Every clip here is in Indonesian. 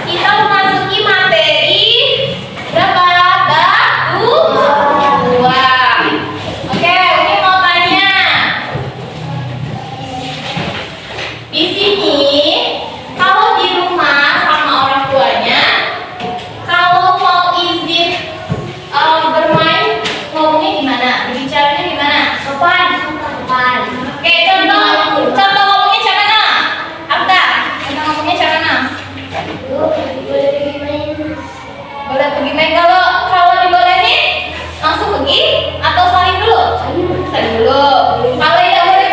Kita memasuki materi berapa? Dua. Oke, Umi mau tanya. Di sini kalau di rumah sama orang tuanya, kalau mau izin bermain, ngomongnya gimana? Bicaranya gimana? Sopan. Oke, contoh ngomongnya cara mana? Abda, contoh ngomongnya cara mana? Boleh pergi main. Kalau dibolehin langsung pergi atau saling dulu? Saling dulu. Kalau tidak boleh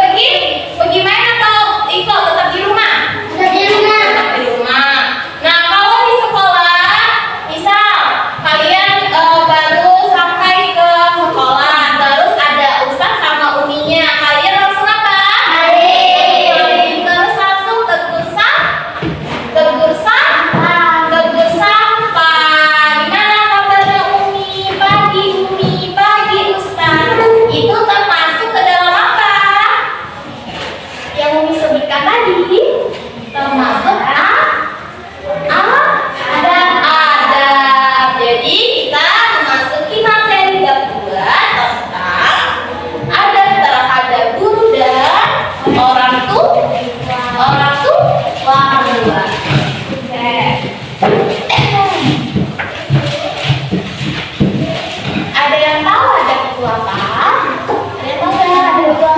pergi main atau ikut tetap di rumah? Tetap di rumah. Nah, kalau di sekolah, misal kalian baru sampai ke sekolah, terus ada ustaz sama uminya, kalian langsung apa? Terus langsung tegur sampah. Gimana kabarnya Umi? Pagi ustaz. Itu termasuk ke dalam apa? Yang Umi sebutkan tadi, termasuk adab. Jadi kita memasuki materi bab 2 tentang adab terhadap guru dan orang tua. Ada yang tahu adab itu apa? Ada yang tahu nggak adab itu apa?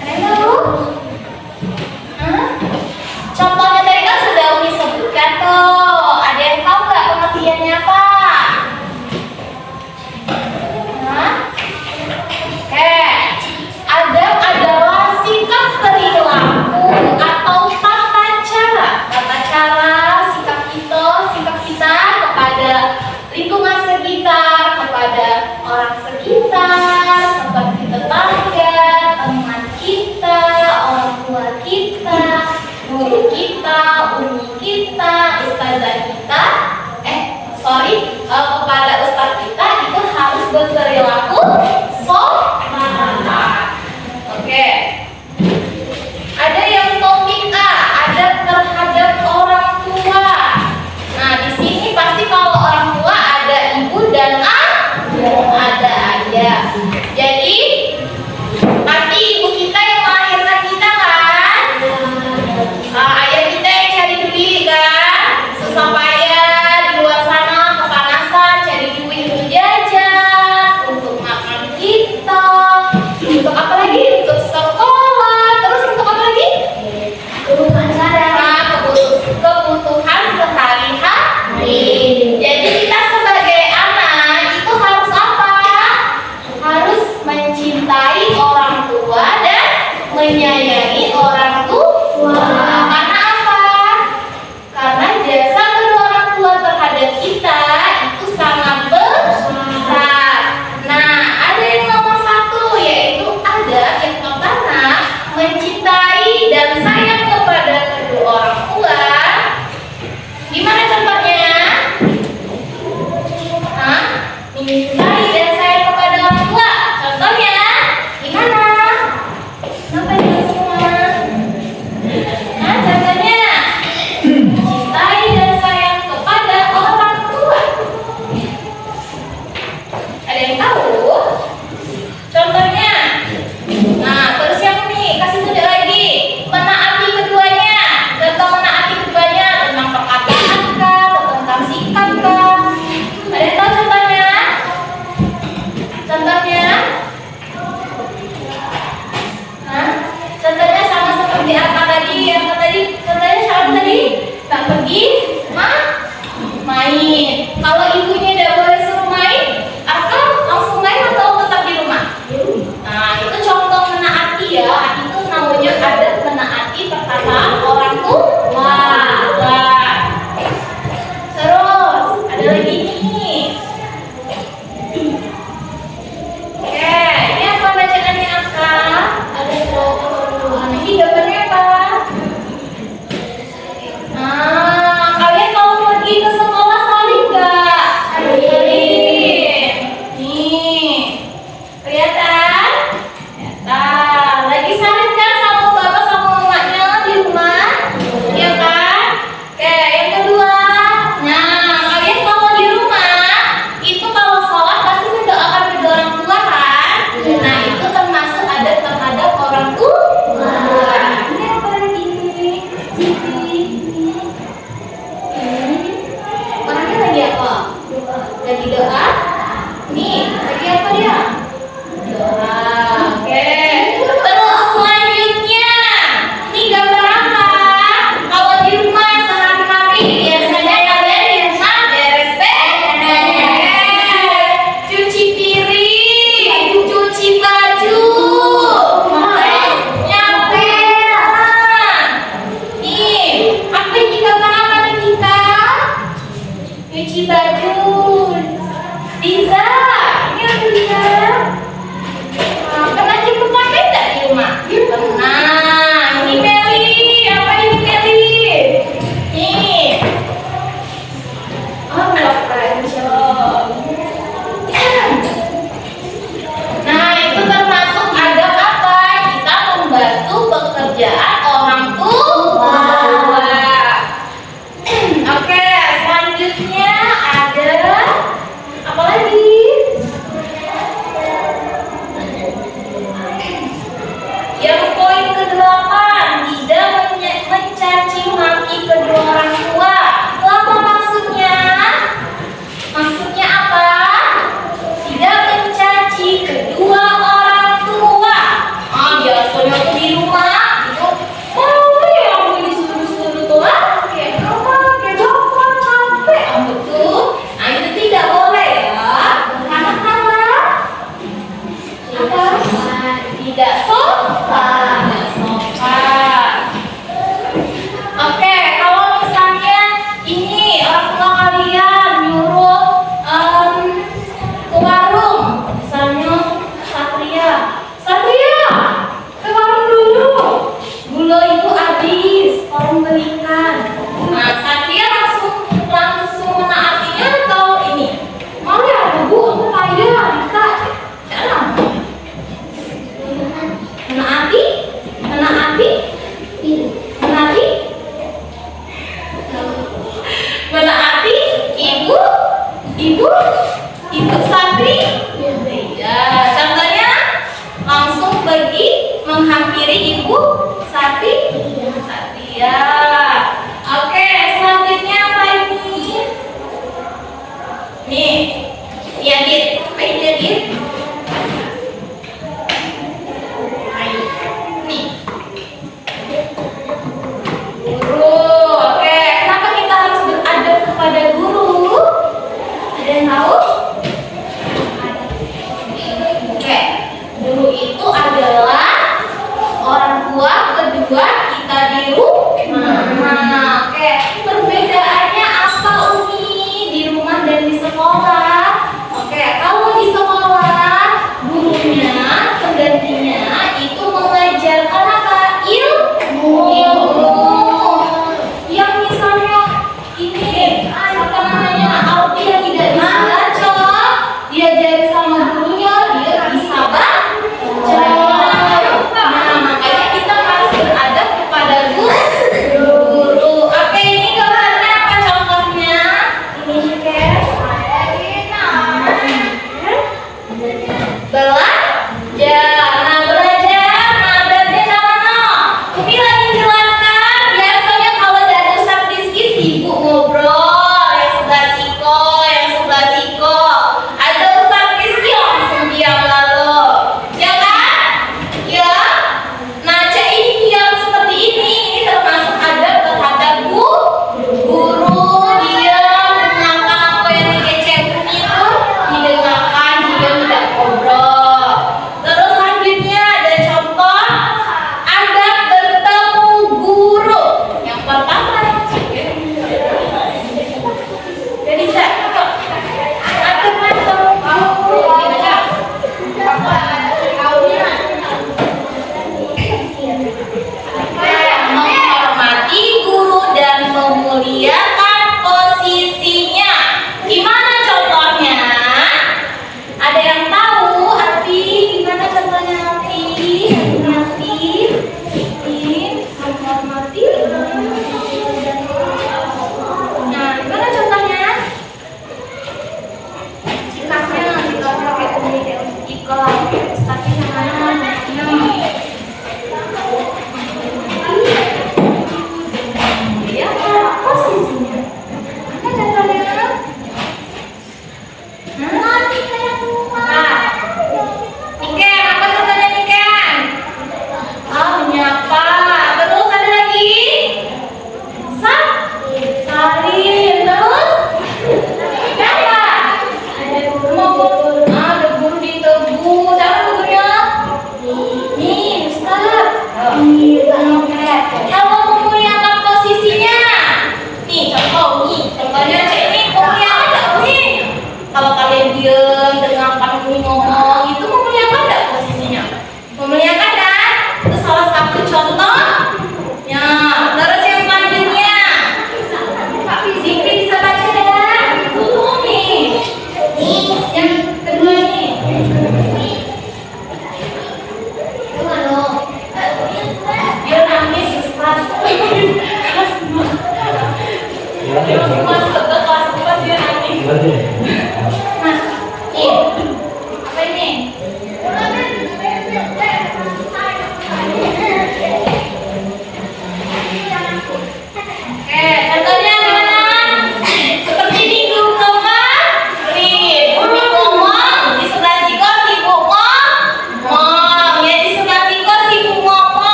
Ada yang tahu? Contohnya tadi kan sudah Umi sebutkan tuh. Ada yang tahu nggak pengertiannya apa? Oke, adab adalah sikap perilaku atau tata cara sikap kita kepada lingkungan sekitar, kepada orang sekitar, seperti tetangga, teman kita, orang tua kita, guru kita, umi kita, ustazah kita, kepada ustaz kita itu harus berperilaku sopan. Oke. Ada yang topik A, adab terhadap orang tua. Nah, di sini pasti kalau orang tua ada ibu dan ada ayah. Jadi pasti ibu kita yang melahirkan kita kan? Ayah kita yang cari duit kan? Susah payah di luar sana kepanasan cari duit untuk jajan, untuk makan kita, untuk apa lagi? Untuk sekolah, terus untuk apa lagi? Kebutuhan sehari-hari. Jadi kita sebagai anak itu harus apa? Harus mencintai orang tua dan menyayangi orang tua. Karena apa? Karena jasa kedua orang tua terhadap kita itu sangat besar. Nah, ada yang nomor 1, yaitu adab yang pertama, mencintai dan sayang kepada kedua orang tua. Gimana contohnya? Mencintai dan sayang kepada orang tua. Contohnya gimana? Kenapa ini semua? Contohnya mencintai dan sayang kepada orang tua. Ada yang tahu? Contohnya. Nah, terus yang nih, kasih tunjuk lagi. Menaati keduanya. Contoh menaati keduanya tentang perkataan kah, atau tentang sikap kah? Ada yang tahu contohnya? Contohnya? Contohnya sama seperti apa tadi? Contohnya siapa tadi? Tak pergi, main. Kalau ibunya tidak boleh suruh main, akan langsung main atau tetap di rumah? Nah, itu contoh menaati ya. Itu namanya adab menaati perkataan orang tua. Terus ada lagi nih. Oke, ini apa bacaannya Kak? Ada ini gambarnya apa? Kalau kedelapan, tidak mencaci maki kedua orang tua. Apa maksudnya? Maksudnya apa? Tidak mencaci kedua orang tua. Biasanya tuh di rumah itu mau yang disuruh-suruh tuh kayak mama, kayak bapak capek betul. Nah itu tidak boleh ya. Anak-anak apa? Tidak sopan. Tidak sopan. Oke, kalau misalnya ini orang tua kalian nyuruh ke warung, misalnya Satria, ke warung dulu. Gula itu habis, tolong belikan. Nah, Satria langsung menaatinya atau ini? Mau ya, Bu, aku kaya, Dika. Jangan. Menaati? Menaati ibu Satri. Ya, contohnya langsung pergi menghampiri ibu Satria. Oke, selanjutnya apa ini? Nih, Adit. Ayo Adit. Ayo. Nih. Guru. Oke, kenapa kita harus beradab kepada guru? Ada yang tahu? Oke, guru itu adalah orang tua kedua kita di rumah. Oke, perbedaannya apa Umi di rumah dan di sekolah? Oke,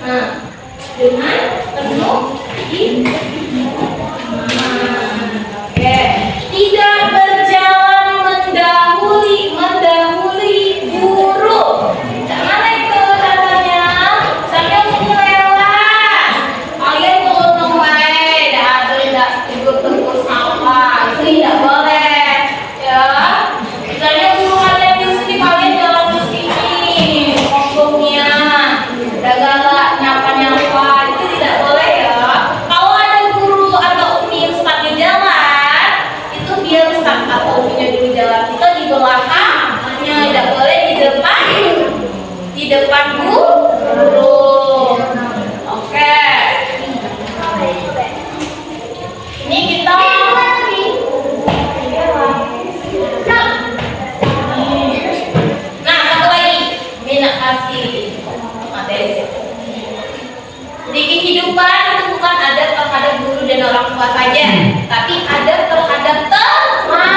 Nah, dengan penuh oke. Tidak berjalan mendahului guru. Mana itu katanya? Sambil melewat. Kalian tolong wae, tidak tegur salah. Itu tidak boleh. Ya. Misalnya guru kalian di sini, kalian jalan di sini. Ngomongnya. Dagang nyapa itu tidak boleh ya. Kalau ada guru atau umi ustaz di jalan, itu biar ustaz atau uminya dulu jalan. Kita di belakang, hanya tidak boleh di depan guru. Oke. Ini kita nah, satu lagi minat kasih materi. Di kehidupan itu bukan adab terhadap guru dan orang tua saja, tapi adab terhadap teman.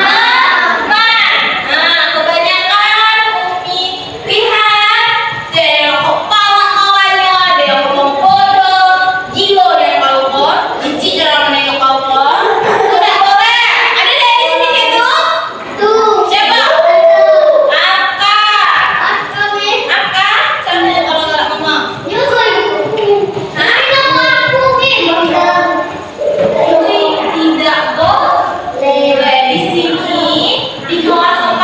Nah, kebanyakan umi lihat ada yang kepala kawannya, ada yang ngomong bodoh, gilo dan kalkon, jijik dalam menengok kalkon. Tidak boleh. Ada dari sini itu? Tuh. Siapa? Aka. Caranya kalau nggak ngomong. Tidak boleh di sini di kelas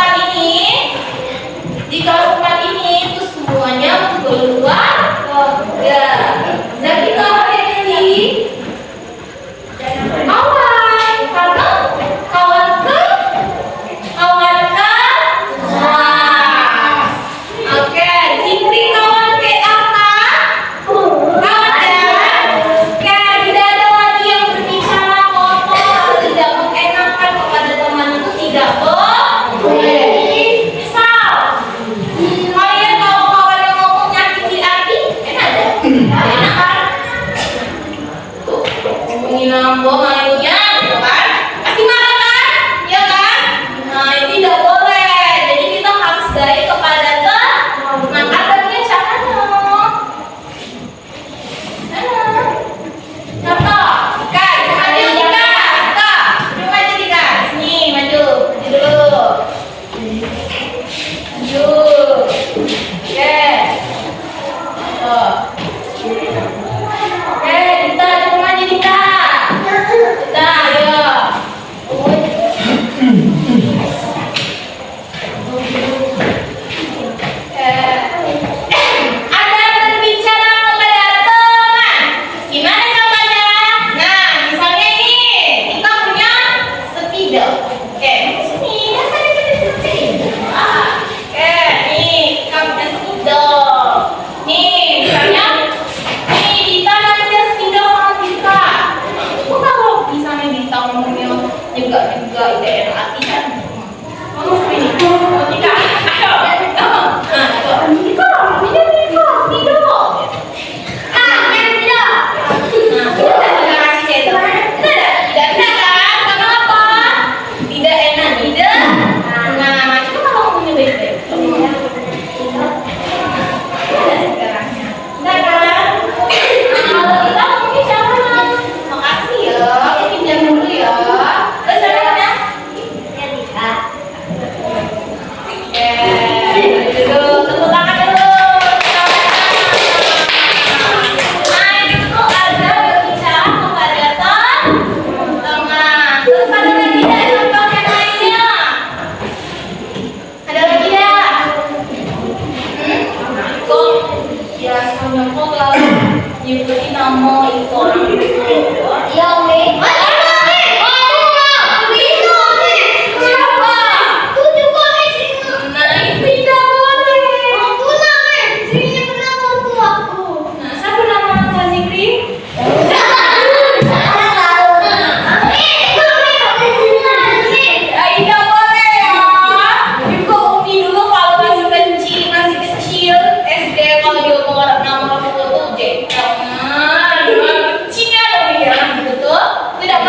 4 ini itu semuanya keluarga. Jadi kalau ini kawan karena kawan kelas. Oke, Zikri kawan ke apa? Tidak ada lagi yang berbicara kotor, tidak mengenakan kepada teman itu tidak boleh. Misal, kalian kalau kawan yang ngomong nyakiti hati, enak deh? Enak kan? Tuh, ngomongin nambah malunya, gitu kan? Pasti marah kan? Iya kan? Nah, itu tidak boleh. Jadi kita harus baik kepada teman. Adabnya caranya. Contoh, Dika, maju Dika, maju Dika, sini maju dulu, maju, oke, oke, Dita, coba maju Dita, ayo, ada berbicara kepada teman. Gimana contohnya? Nah, misalnya ini kita punya spidol. Oke, sini, dasarnya seperti ini. Oke, nih kita punya spidol. Nih, misalnya, nih Dita namanya spidol sama Dita. Coba kalau misalnya Dita ngomongnya juga tidak enak hati kan? Ngomong seperti ini. Dita, ayo. Nah, Dita, spidol. Nyebut nama itu orang itu. Ya, Umi. Siapa? Itu juga Umi. Nah, itu tidak boleh. Itu nama. Sini pernah waktu aku. Nah, siapa nama Kak Zikri? Tidak boleh ya. Juga Umi dulu kalau masih kecil, SD kalau dia mau nama orang tua tuh jangan. Cina dong ya, betul? Tidak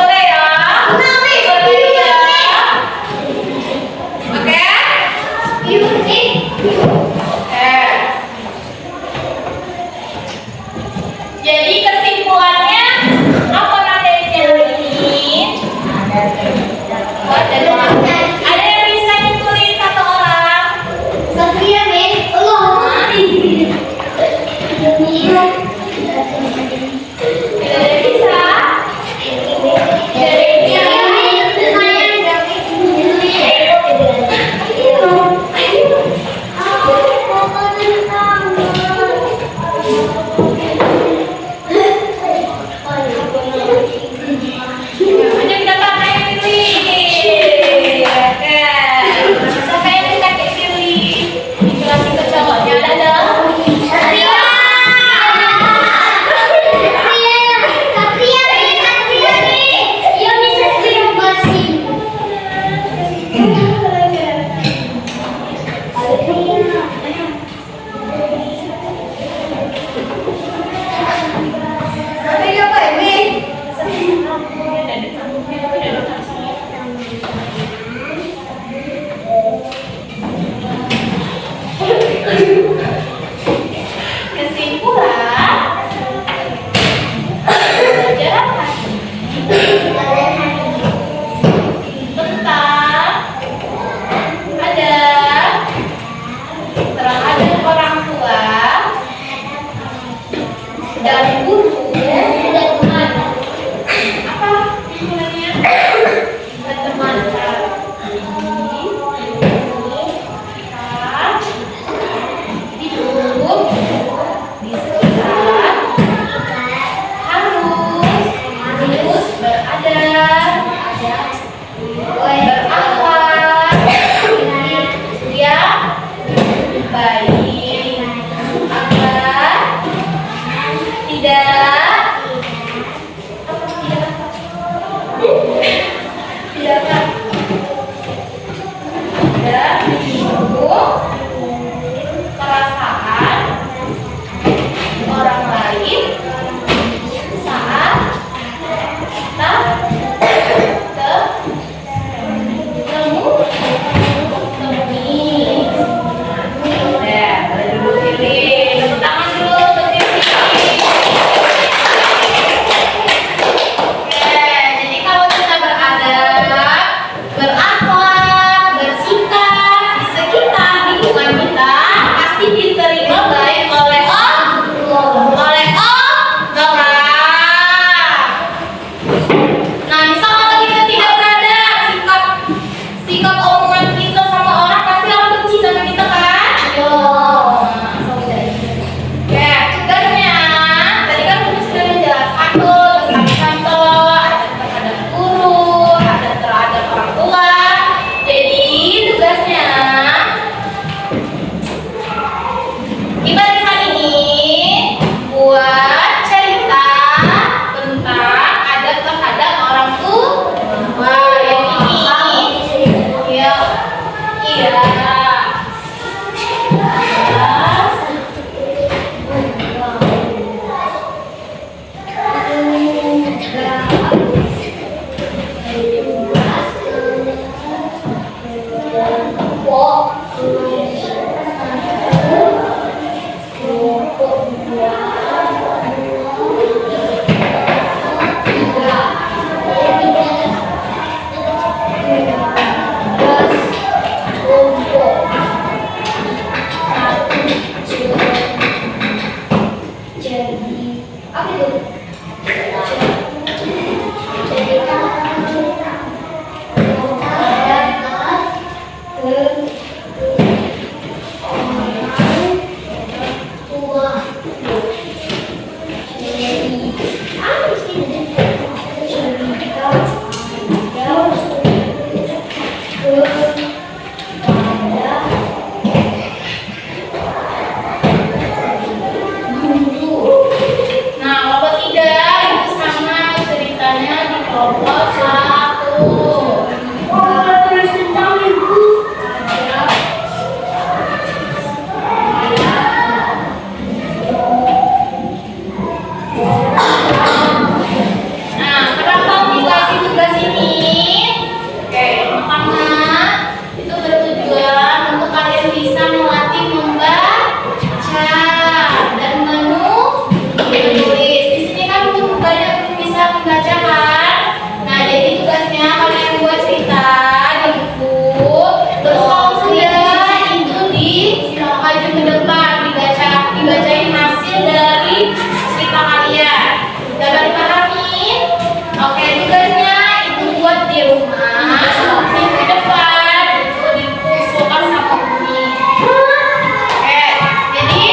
ke depan, dibacain hasil dari cerita kalian. Dapat dipahami? Oke, tugasnya itu buat di rumah. Minggu depan itu dikumpulkan sama Umi. Oke, jadi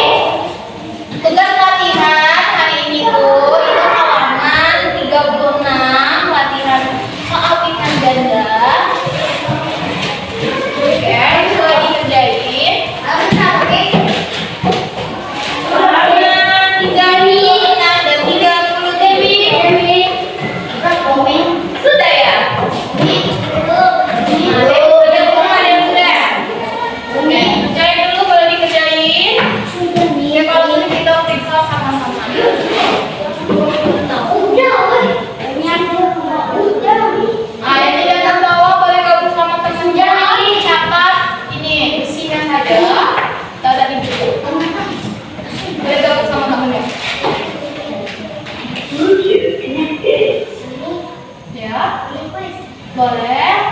tugas latihan hari ini tuh itu halaman 36, latihan soal pilihan ganda. Oke, coba dikerjain. Halaman 35 dan 30, Dewi. Sudah ya? Ada yang sudah? Oke, kerjain dulu kalau dikerjain. Ya, kalau gitu kita periksa sama-sama. Yang tidak terbawa boleh gabung sama temennya. Catat ini isinya saja. Data di buku. Boleh gabung sama temennya. Ya, boleh.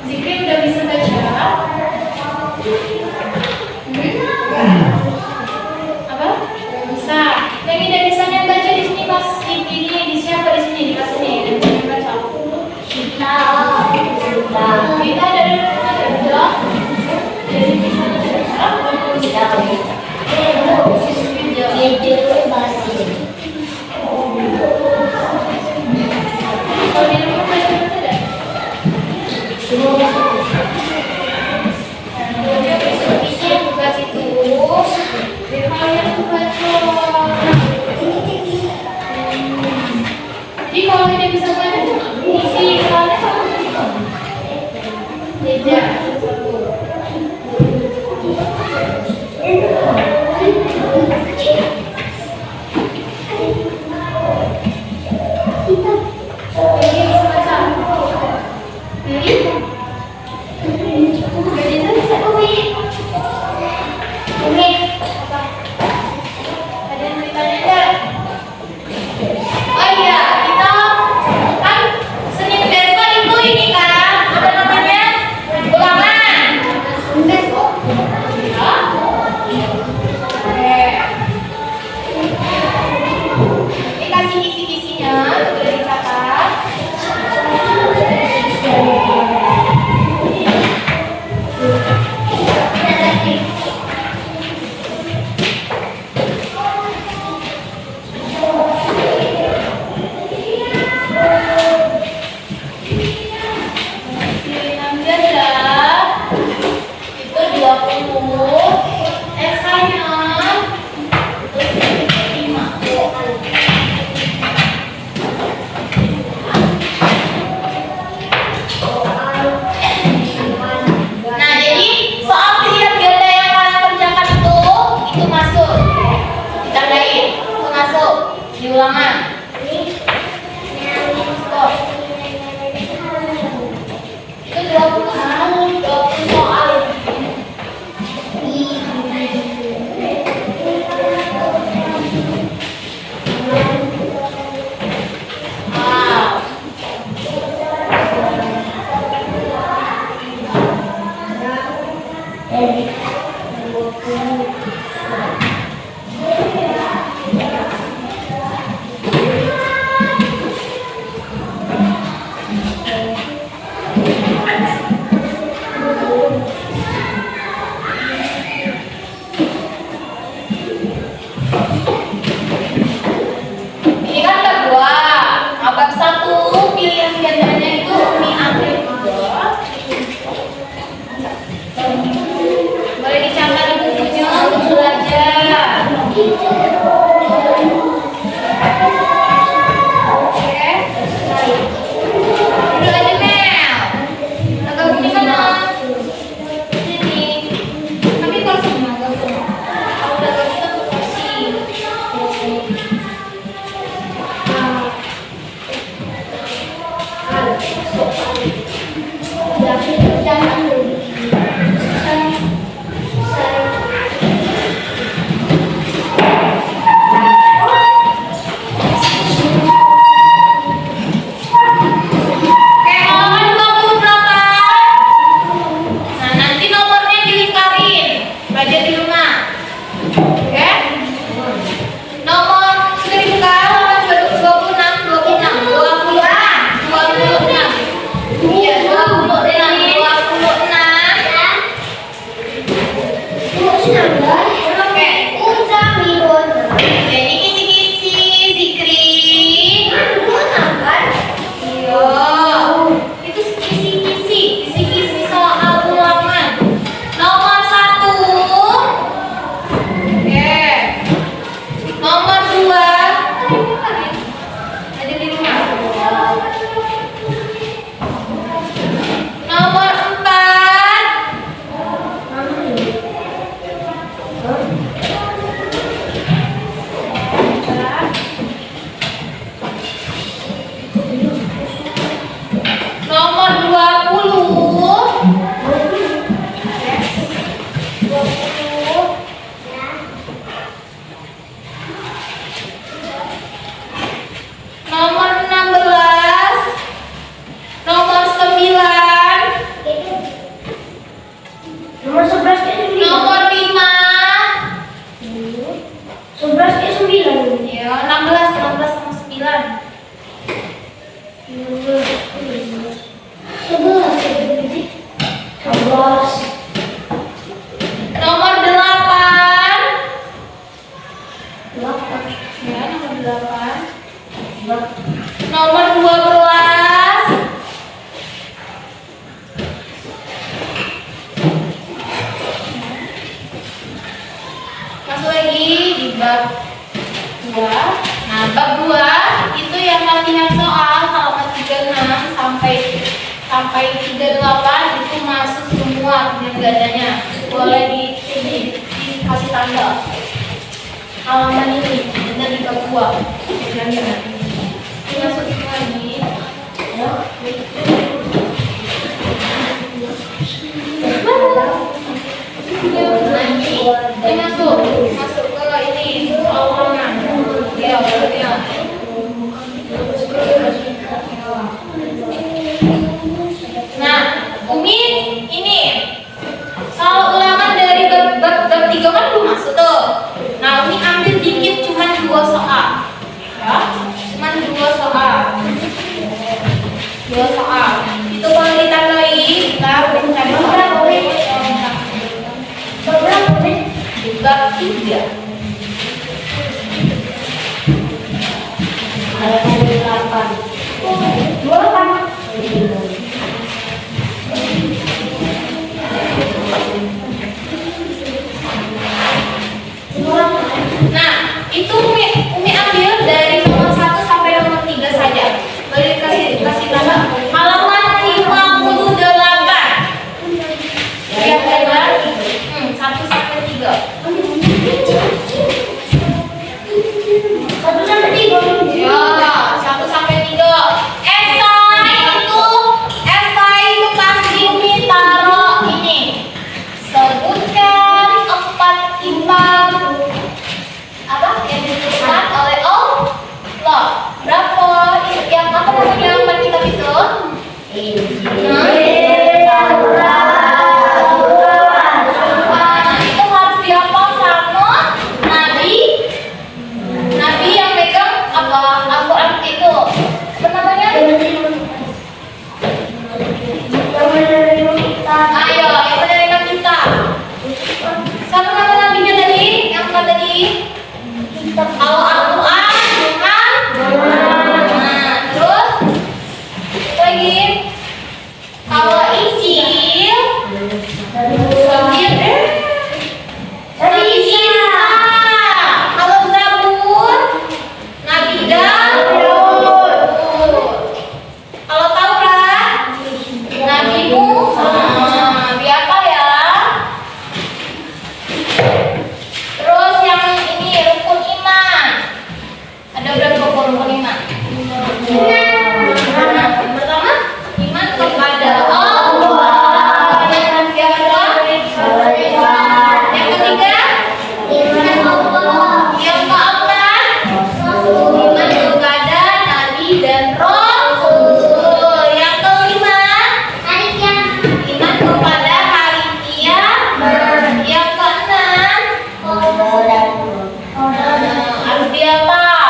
Zikri udah bisa baca? Apa? Bisa. Yang tidak bisanya baca di sini pas ini di siapa di sini di kelas ini yang bisa baca? Kita dari mana ada? Jadi bisa baca? Kalau di rumah baca tidak? Dia besok-besok tugas itu kalian baca. Jadi kalau tidak bisa baca, isi soalnya sama kita. Jejak satu. Jadi bisa baca. Ada yang ditanya enggak? Oh iya, kita kan Senin besok itu ini kan apa namanya? Ulang Nomor 8. Ya, nomor 8. Nomor 12. Masuk lagi di bab 2. Nah, bab 2 itu yang latihan soal halaman 36 sampai 38 itu masuk semua penjelasannya. Boleh dikasih tanda halaman ini dan di bab 2. Ini masuk semua ini. Ini masuk ke ini awalan. Ya, ya. Nah, Umi ini soal ulangan dari bab 3 kan belum masuk tuh. Nah, Umi ambil dikit cuma 2 soal. Ya, cuma 2 soal. 2 soal. Itu kalau ditandai kita mencari soal. Bab 3. Halaman 8. 28. Nah, itu Umi ambil dari nomor 1 sampai nomor 3 saja. Boleh kasih tanda halaman 58. Lihat lebar 1 sampai 3. 1 sampai 3. Ya, 1 sampai 3. Esai itu pasti Umi taruh ini. Sebutkan 4 kitab apa yang dituliskan oleh Allah. Berapa yang apa namanya 4 kitab itu? Itu harus dihafal sama Nabi yang pegang apa Al-Quran itu. Apa namanya? Ayo, yang menerima kita. Siapa nama nabinya tadi? Yang tadi? Kalau Al-Quran bukan? Nah, terus lagi kalau Injil Isa. Kalau Zabur Nabi Daud. Kalau Taurat Nabi Musa. Biasa ya. Terus yang ini rukun iman. Ada berapa rukun iman? Pertama, iman kepada Allah. Yang kedua, yang ketiga, iman Allah. Yang keempat, iman kepada Nabi dan Rasul. Yang kelima, iman kepada hari kiamat. Yang keenam, harus dihafal.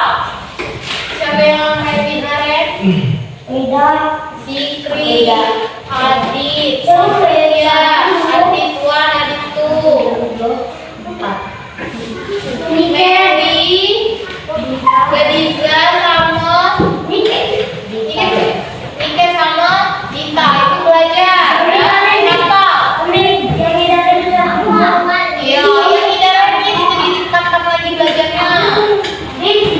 Siapa yang happy kemarin? Zikri, Adit, Sofia, Adit 1, Adit 2, Medi, Gadiza sama Nike sama Dita itu belajar. Kenapa? Iya, yang idaran ini itu ditambah lagi belajarnya.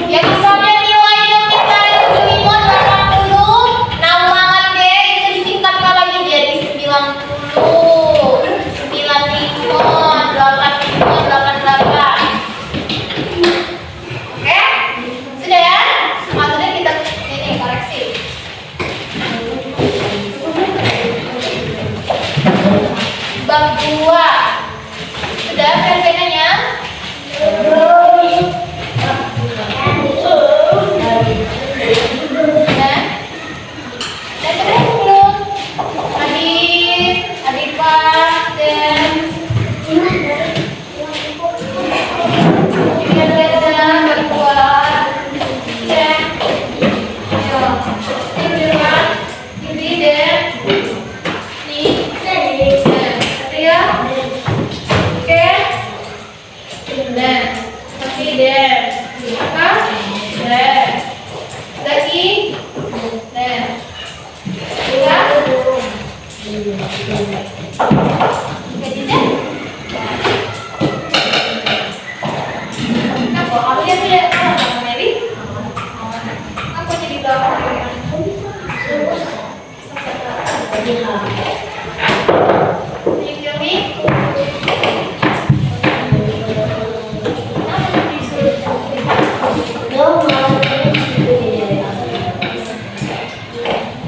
Yang misalnya nilainya minta 75 80, nah ulangan deh itu ditingkatkan lagi jadi 90, 95, 85, 88. Oke? Sudah ya? Khadijah? Kenapa? Kamu lihat tidak sama Mary? Aku jadi belakang. Yumi?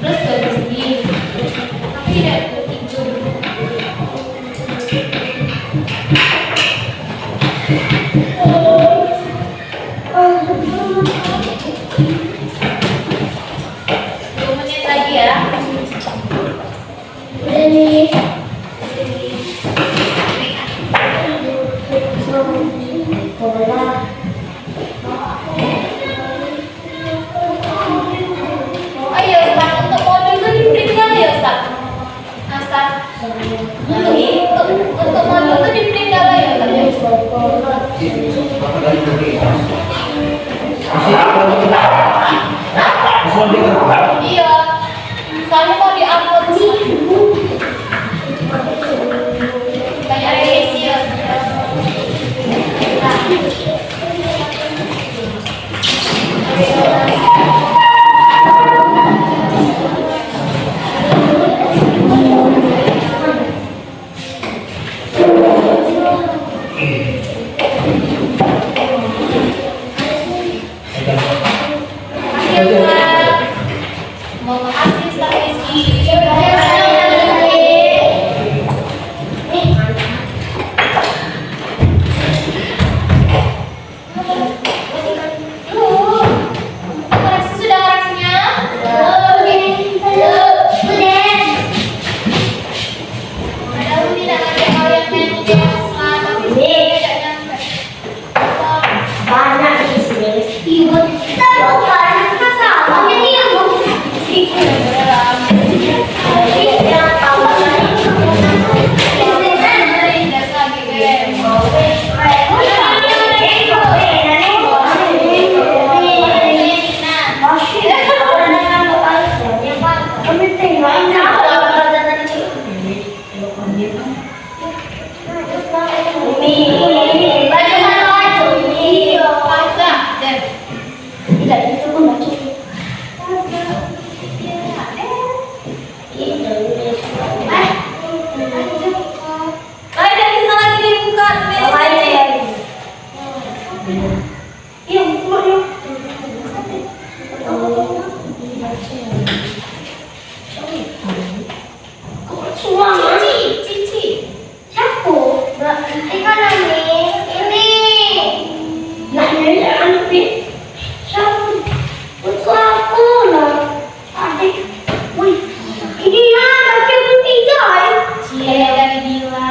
Terus dari sini, tapi tidak hijau. Dua menit lagi ya. Ayo Ustaz, untuk modul itu di print nggak ya Ustaz? Ustaz, untuk modul itu di print nggak ya Ustaz? Iya, soalnya mau diupload banyak revisi ya. Mau makasih Ustaz Rizky. Koreksi sudah koreksinya? Padahal tidak ada hal yang menyebabkan tapi tidak nyampe. Banyak di sini. Ibu kita bukan masalah. Ini yang mau Cici. Siapa? Ekonomi ini. Nak nyari anak ni. Siapa? Untuk aku lah. Adik. Wih. Ini ada kebun tiga. Cie dari Dila.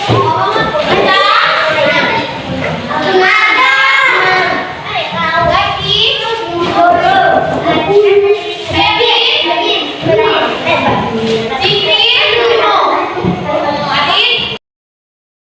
Oh,